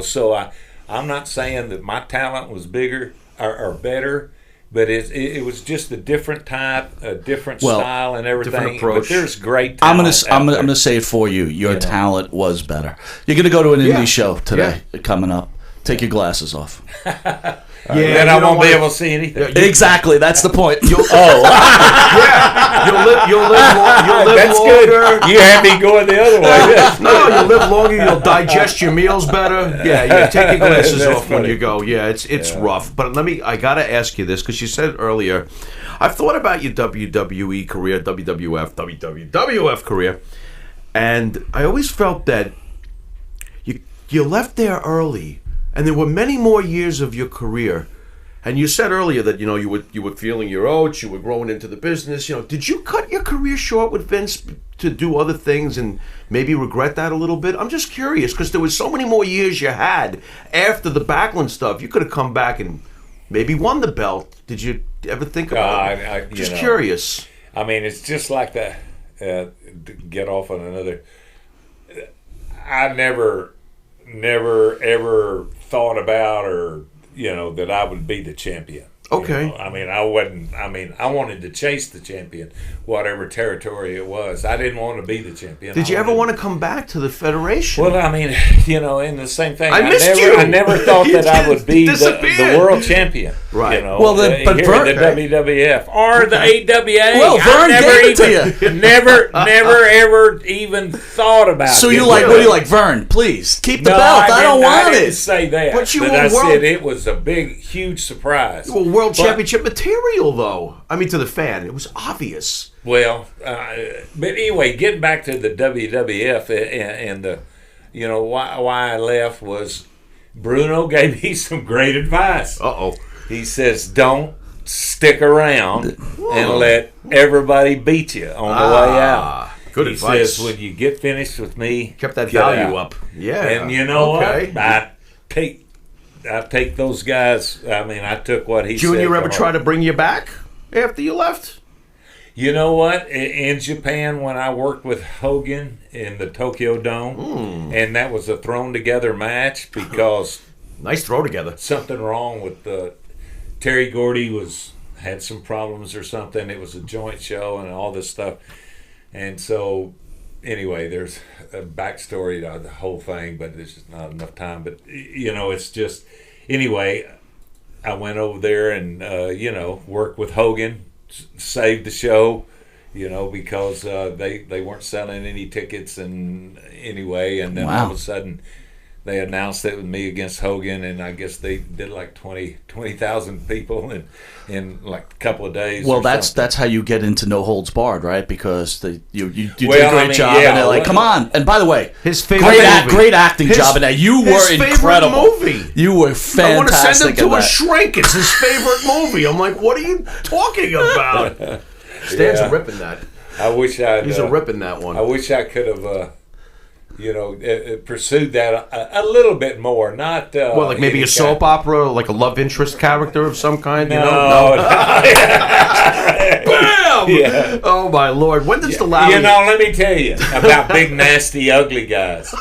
So I'm not saying that my talent was bigger or better, but it was just a different type, a different style, and everything. different approach. But there's great I'm talent. gonna say it for you. Your talent was better. You're gonna go to an Yeah. indie show today coming up. Take your glasses off. Then I won't be able to see anything. Exactly. That's the point. You'll live That's longer. good. You had me going the other way. No, you'll live longer. You'll digest your meals better. Yeah. Take your glasses That's off when funny. you go. Yeah, it's rough. But I gotta ask you this, because you said earlier, I've thought about your WWE career, WWF career, and I always felt that you left there early, and there were many more years of your career. And you said earlier that you were feeling your oats, you were growing into the business. Did you cut your career short with Vince to do other things and maybe regret that a little bit? I'm just curious, because there was so many more years you had after the Backlund stuff. You could have come back and maybe won the belt. Did you ever think about it? Just curious. I mean, it's just like that. To get off on another. I never ever thought about that I would be the champion. Okay. I mean, I wasn't. I mean, I wanted to chase the champion, whatever territory it was. I didn't want to be the champion. Did you ever want to come back to the Federation? Well, I mean, in the same thing. I missed you. I never thought You that I would be the disappeared. world champion. Right. Well, then, but here Vern- at the WWF or the AWA. Well, Vern I gave it to you. Never ever even thought about it. So you like? What do you like, Vern? Please keep the No, belt. I don't want didn't it. say that. But you But were I world- said it was a big, huge surprise. Well, world But- championship material, though. I mean, to the fan, it was obvious. Well, but anyway, getting back to the WWF and the, why I left was Bruno gave me some great advice. Uh-oh. He says, don't stick around and let everybody beat you on the way out. Good He advice. says, when you get finished with me, Kept that get value out. up. Yeah. And you know Okay. what? I take those guys. I mean, I took what he said. Junior ever to try heart. to bring you back after you left? You know what? In Japan, when I worked with Hogan in the Tokyo Dome, and that was a thrown together match because Nice throw together. something wrong with Terry Gordy had some problems or something. It was a joint show and all this stuff, and so anyway, there's a backstory to the whole thing, but there's just not enough time. But it's just anyway. I went over there and worked with Hogan, saved the show, because they weren't selling any tickets, and anyway, and then all of a sudden they announced it with me against Hogan, and I guess they did like 20,000 people in like a couple of days. Well, or that's something. how you get into No Holds Barred, right? Because you did Well, a great job, and they're like, "Come on!" And by the way, His favorite movie. great acting His- job in that. You his were favorite incredible. movie. You were I fantastic. want to send him to in a that. shrink. It's his favorite movie. I'm like, what are you talking about? Stan's Yeah. ripping that. I wish I'd. He's a rip in that one. I wish I could have pursued that a little bit more. Not Well, like maybe a soap opera, like a love interest character of some kind. No, Bam! Yeah. Oh my Lord! When does the Lowry? let me tell you about big, nasty, ugly guys.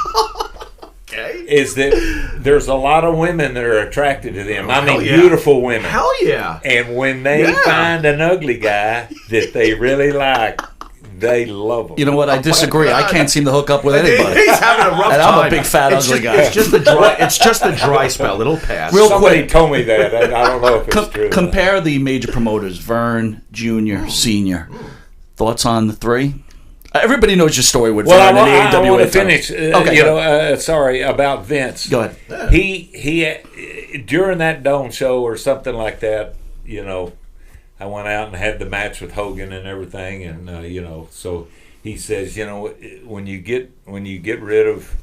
Okay. Is that there's a lot of women that are attracted to them. I mean, Hell yeah. beautiful women. Hell yeah! And when they find an ugly guy that they really like, they love him. You know what? I disagree. I can't seem to hook up with anybody. He's having a rough And time. I'm a big fat ugly guy. It's just the dry. It's just the dry spell. It'll pass. Real Somebody quick. told me that, and I don't know if it's true. Compare the major promoters: Vern, Junior, Senior. Thoughts on the three? Everybody knows your story with Well, Vern and the I AWA. want to finish. Okay, Sorry about Vince. Go ahead. He during that Dome show or something like that. I went out and had the match with Hogan and everything, and so he says, when you get rid of,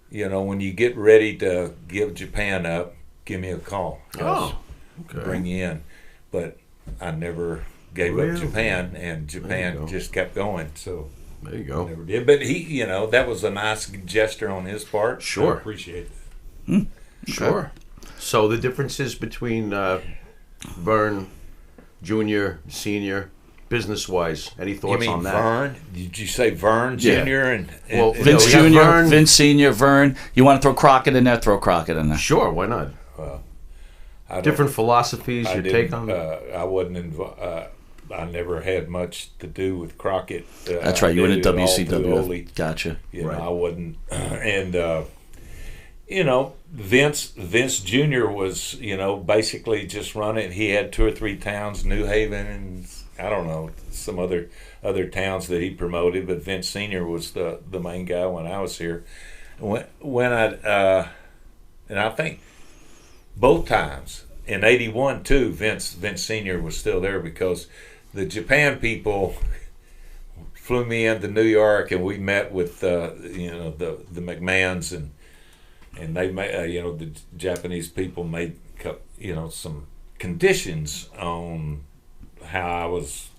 when you get ready to give Japan up, give me a call. Oh, okay. Bring you in, but I never gave up Japan, and Japan just kept going. So There you go. never did. But he, that was a nice gesture on his part. Sure. I appreciate that. Sure. So the differences between Vern, Junior, Senior, business-wise, any thoughts You mean on that? Vern? Did you say Vern Yeah. Jr. and Well, and- Vince we got Junior, Vern. Vince Senior, Vern. You want to throw Crockett in there? Throw Crockett in there. Sure, why not? I don't- Different philosophies. I Your didn't, take on? I wasn't I never had much to do with Crockett. That's right. You were in did it all through WCW. Ole. Gotcha. Right. I wasn't, and Vince Jr. was basically just running. He had 2 or 3 towns, New Haven, and I don't know some other towns that he promoted. But Vince Sr. was the main guy when I was here. When I and I think both times in '81 too, Vince Sr. was still there because the Japan people flew me into New York, and we met with the McMahons, and they made the Japanese people made some conditions on how I was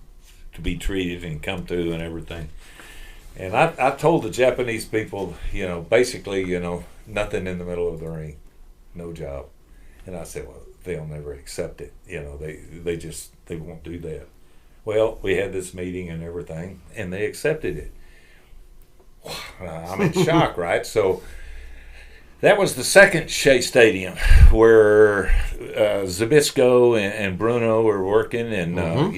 to be treated and come to and everything. And I told the Japanese people, basically, nothing in the middle of the ring, no job. And I said, well, they'll never accept it. They won't do that. Well, we had this meeting and everything, and they accepted it. I'm in shock, right? So that was the second Shea Stadium where Zbyszko and Bruno were working, and I don't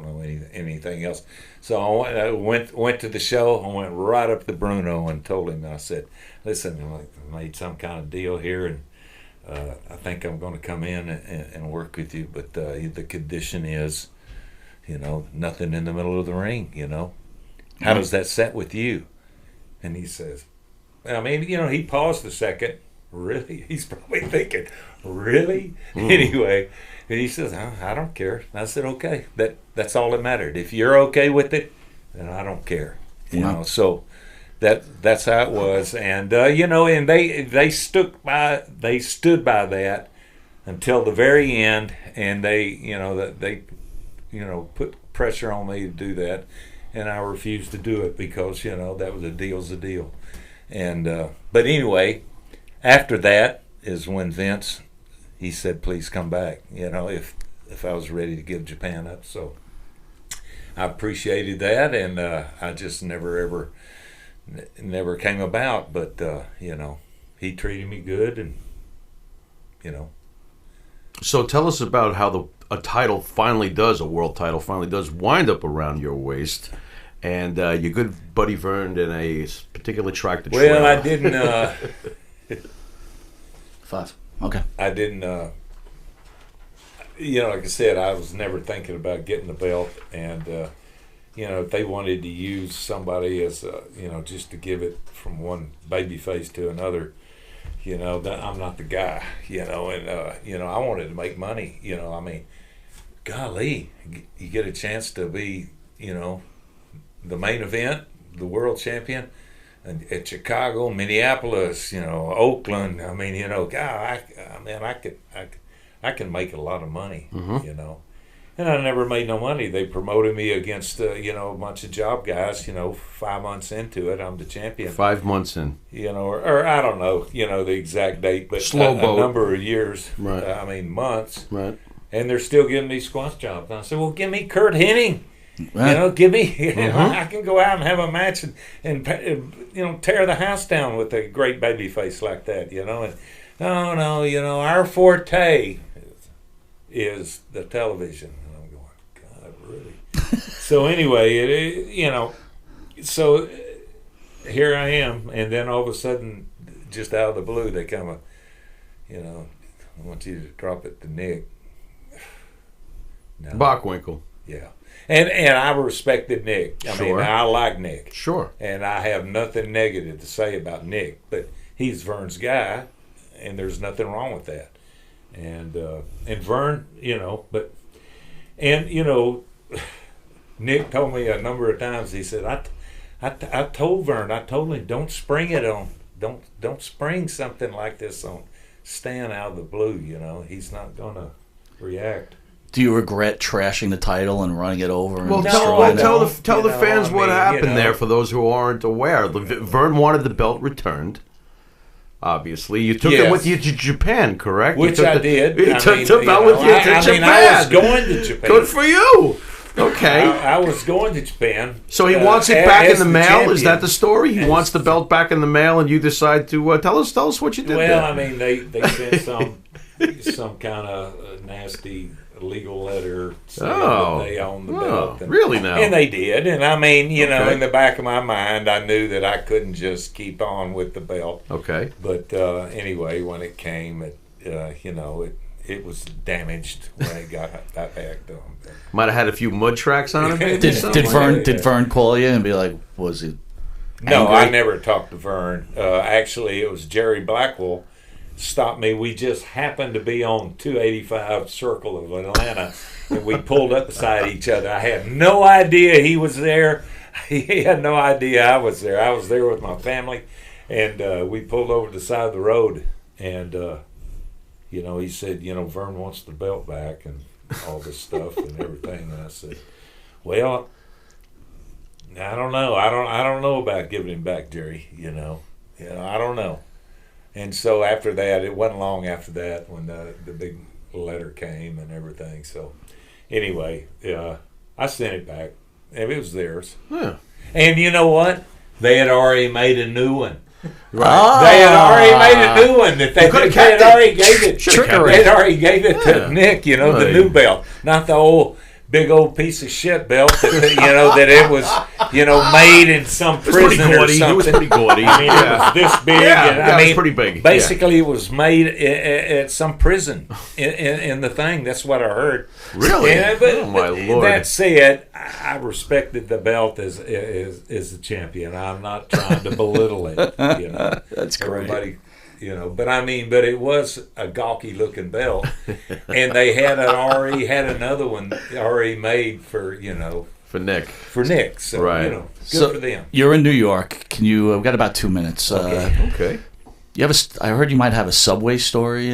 know anything else. So I went to the show. I went right up to Bruno and told him. I said, "Listen, I made some kind of deal here, and I think I'm going to come in and work with you, but the condition is, nothing in the middle of the ring. How does that set with you?" And he says, he paused a second. Really? He's probably thinking, really? Anyway, and he says, I don't care. I said, okay, that's all that mattered. If you're okay with it, then I don't care. So that's how it was. And and they stood by that until the very end, and they put pressure on me to do that, and I refused to do it because that was a deal. And but anyway, after that is when Vince, he said, please come back, if I was ready to give Japan up. So I appreciated that, and I just never came about. But he treated me good, and So tell us about how a world title finally does wind up around your waist, and your good buddy Vern in a particular track to well, I didn't. 5. Okay. I didn't. Like I said, I was never thinking about getting the belt, and if they wanted to use somebody as just to give it from one babyface to another, that I'm not the guy, and I wanted to make money, golly, you get a chance to be, the main event, the world champion, and at Chicago, Minneapolis, Oakland. God, I can make a lot of money, And I never made no money. They promoted me against, a bunch of job guys. 5 months into it, I'm the champion. 5 months in. Or I don't know, the exact date, but Slow a boat. number of years. Right. Months. Right. And they're still giving me squash jobs. And I said, well, give me Kurt Hennig. Right. Give me, I can go out and have a match and tear the house down with a great baby face like that, And no, our forte is the television. And I'm going, God, really? So anyway, so here I am. And then all of a sudden, just out of the blue, they come I want you to drop it to Nick. No. Bockwinkel. Yeah. And I respected Nick. Sure. I like Nick. Sure. And I have nothing negative to say about Nick. But he's Vern's guy, and there's nothing wrong with that. And Vern, Nick told me a number of times, he said, I told Vern, him, don't spring it on, don't spring something like this on Stan out of the blue, he's not going to react. Do you regret trashing the title and running it over? And Well, destroying it? tell the fans what happened there for those who aren't aware. Vern wanted the belt returned. Obviously, you took it with you to Japan, correct? Which I did. You took the belt with you to Japan. I was going to Japan. Good for you. Okay. I was going to Japan. So he wants it back in the mail. champion. Is that the story? He wants the belt back in the mail, and you decide to tell us what you did. Well, there. they sent some kind of nasty legal letter saying that they own the belt. And, really now? And they did. And in the back of my mind, I knew that I couldn't just keep on with the belt. Okay. But anyway, when it came, it was damaged when it got back to him. Might have had a few mud tracks on it. Maybe, Did Vern call you and be like, was he No, angry? I never talked to Vern. Actually, it was Jerry Blackwell stopped me. We just happened to be on 285 Circle of Atlanta, and we pulled up beside each other. I had no idea he was there. He had no idea I was there. I was there with my family, and we pulled over to the side of the road, and he said, Vern wants the belt back and all this stuff and everything. And I said, well, I don't know. I don't know about giving him back, Jerry. I don't know. And so after that, it wasn't long after that when the big letter came and everything. So anyway, I sent it back. And it was theirs. Yeah. And you know what? They had already made a new one. Right. They had already made a new one that they had already gave it. Trickery. They had already gave it to Nick, the new belt, not the big old piece of shit belt that that it was made in some prison or something. It was pretty gaudy. I mean, it was this big. Yeah, it was pretty big. Basically, it was made at some prison in the thing. That's what I heard. Really? But my Lord. That said, I respected the belt as the champion. I'm not trying to belittle it. That's great. Everybody, but it was a gawky looking belt, and they had another one already made for Nick. For Nick. So right. Good for them. You're in New York. Can you? I've got about 2 minutes. Okay. You have I heard you might have a Subway story.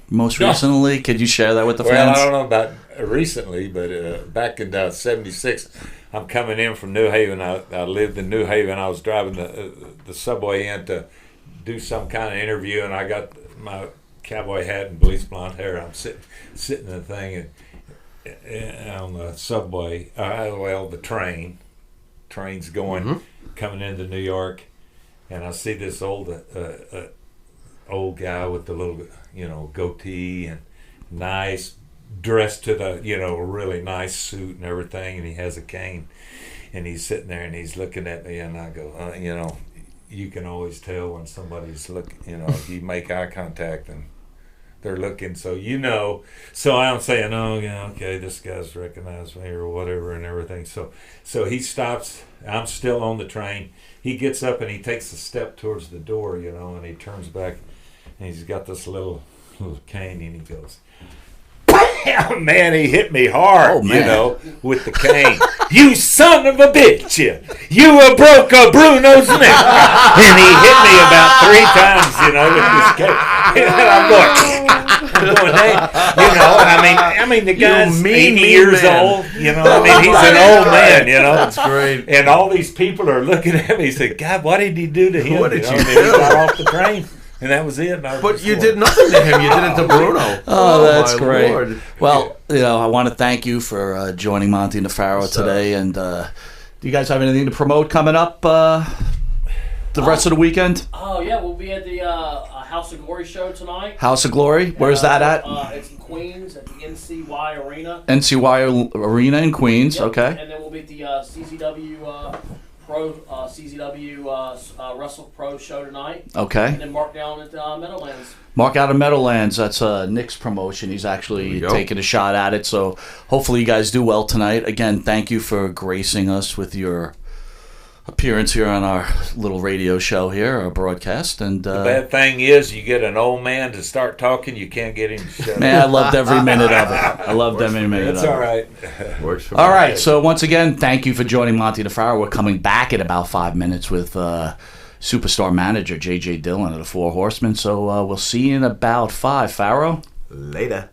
Most recently, could you share that with the Well, fans? I don't know about recently, but back in '76, I'm coming in from New Haven. I lived in New Haven. I was driving the subway in to do some kind of interview, and I got my cowboy hat and bleached blonde hair. I'm sitting in the thing and on the subway. The train's going coming into New York, and I see this old guy with the little goatee and nice dressed to the really nice suit and everything, and he has a cane, and he's sitting there and he's looking at me, and I go, you can always tell when somebody's looking, you make eye contact and they're looking, so I'm saying, okay, this guy's recognized me or whatever and everything. So he stops. I'm still on the train. He gets up and he takes a step towards the door, and he turns back and he's got this little cane, and he goes, man, he hit me hard, with the cane. You son of a bitch! You broke a Bruno's neck. And he hit me about 3 times, with this cane. And I'm going, I'm going, hey, I mean, the guy's mean 80 years man. old. You know, I mean, he's an old man. You know, That's great. and all these people are looking at me. He said, "God, what did he do to him? What did you And do?" he got off the train, and that was it. And I was But just you going, did nothing to him. You did it to Bruno. Oh, that's my great. Lord. Well, I want to thank you for joining Monty and the Pharaoh today. And do you guys have anything to promote coming up the rest of the weekend? Oh yeah, we'll be at the House of Glory show tonight. House of Glory? Where's that at? It's in Queens at the NCY Arena. NCY Arena in Queens. Yep. Okay. And then we'll be at the CZW Wrestle Pro show tonight. Okay. And then Mark down at Meadowlands. Mark out of Meadowlands. That's Nick's promotion. He's actually taking a shot at it. So hopefully you guys do well tonight. Again, thank you for gracing us with your appearance here on our little radio show here, our broadcast. And The bad thing is, you get an old man to start talking, you can't get him to shut up. man, I loved every minute of it. I loved every minute That's of it. all right. Works for me. All right, so once again, thank you for joining Monty the Pharaoh. We're coming back in about 5 minutes with superstar manager J.J. Dillon of the Four Horsemen. So we'll see you in about 5, Pharaoh. Later.